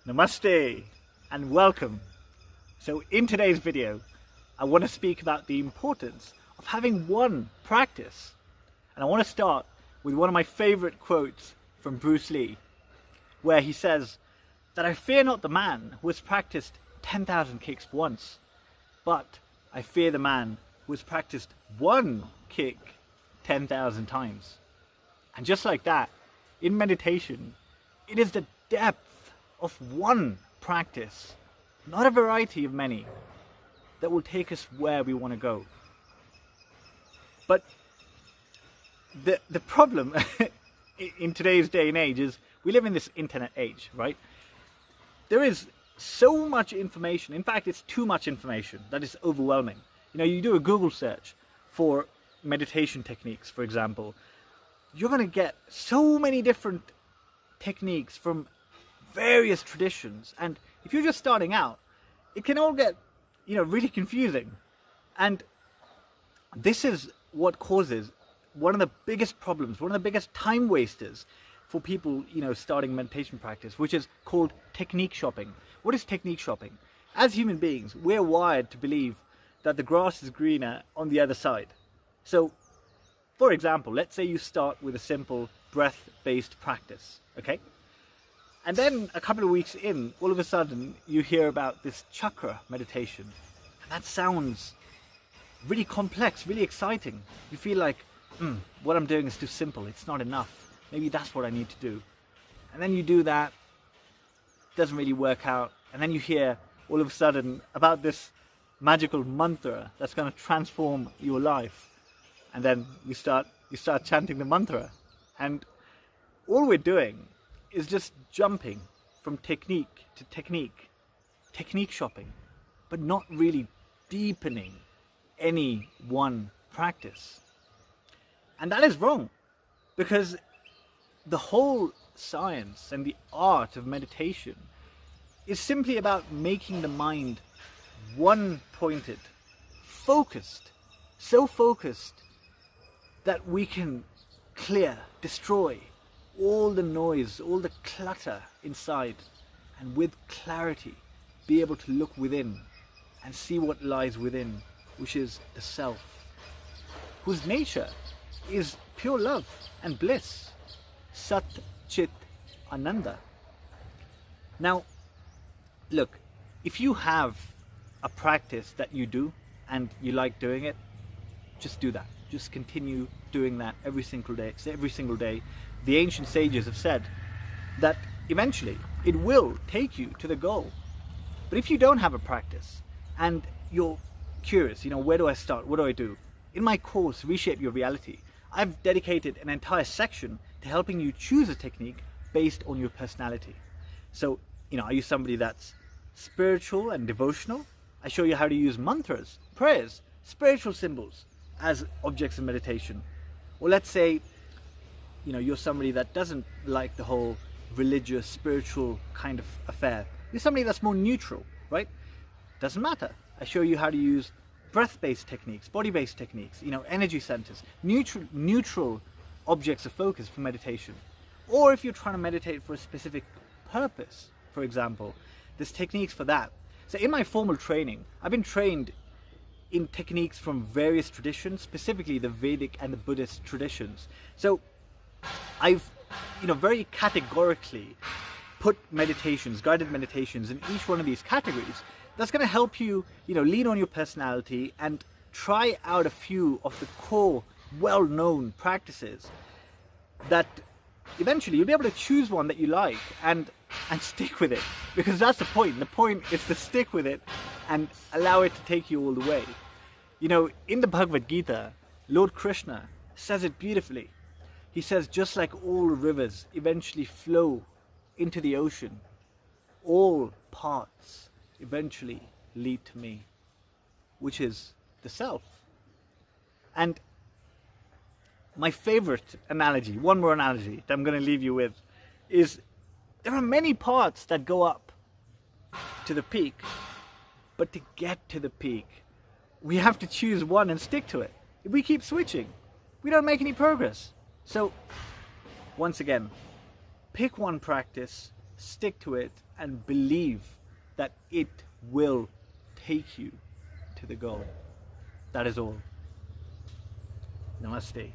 Namaste and welcome. So in today's video, I want to speak about the importance of having one practice. And I want to start with one of my favorite quotes from Bruce Lee, where he says that I fear not the man who has practiced 10,000 kicks once, but I fear the man who has practiced one kick 10,000 times. And just like that, in meditation, it is the depth of one practice, not a variety of many, that will take us where we want to go. But the problem in today's day and age is we live in this internet age, right? There is so much information. In fact, it's too much information that is overwhelming. You know, you do a Google search for meditation techniques, for example, you're going to get so many different techniques from various traditions. And if you're just starting out, it can all get, really confusing. And this is what causes one of the biggest problems, one of the biggest time wasters for people, starting meditation practice, which is called technique shopping. What is technique shopping? As human beings, we're wired to believe that the grass is greener on the other side. So, for example, let's say you start with a simple breath-based practice, okay? And then a couple of weeks in, all of a sudden, you hear about this chakra meditation. And that sounds really complex, really exciting. You feel like, what I'm doing is too simple. It's not enough. Maybe that's what I need to do. And then you do that. Doesn't really work out. And then you hear, all of a sudden, about this magical mantra that's going to transform your life. And then you start chanting the mantra. And all we're doing is just jumping from technique to technique shopping, but not really deepening any one practice. And that is wrong, because the whole science and the art of meditation is simply about making the mind one-pointed, focused, so focused that we can clear, destroy all the noise, all the clutter inside, and with clarity be able to look within and see what lies within, which is the self, whose nature is pure love and bliss, Sat Chit Ananda. Now, look, if you have a practice that you do and you like doing it, just do that. Just continue doing that every single day. The ancient sages have said that eventually it will take you to the goal. But if you don't have a practice and you're curious, where do I start? What do I do? In my course, Reshape Your Reality, I've dedicated an entire section to helping you choose a technique based on your personality. So, are you somebody that's spiritual and devotional? I show you how to use mantras, prayers, spiritual symbols as objects of meditation. Or let's say, you're somebody that doesn't like the whole religious, spiritual kind of affair. You're somebody that's more neutral, right? Doesn't matter. I show you how to use breath-based techniques, body-based techniques, energy centers, neutral objects of focus for meditation. Or if you're trying to meditate for a specific purpose, for example, there's techniques for that. So in my formal training, I've been trained in techniques from various traditions, specifically the Vedic and the Buddhist traditions. So I've, very categorically put meditations, guided meditations in each one of these categories. That's going to help you, lean on your personality and try out a few of the core, well-known practices that eventually you'll be able to choose one that you like and stick with it. Because that's the point. The point is to stick with it and allow it to take you all the way. In the Bhagavad Gita, Lord Krishna says it beautifully. He says, just like all rivers eventually flow into the ocean, all paths eventually lead to me, which is the self. And my favorite analogy, one more analogy that I'm going to leave you with, is there are many paths that go up to the peak, but to get to the peak, we have to choose one and stick to it. If we keep switching, we don't make any progress. So, once again, pick one practice, stick to it, and believe that it will take you to the goal. That is all. Namaste.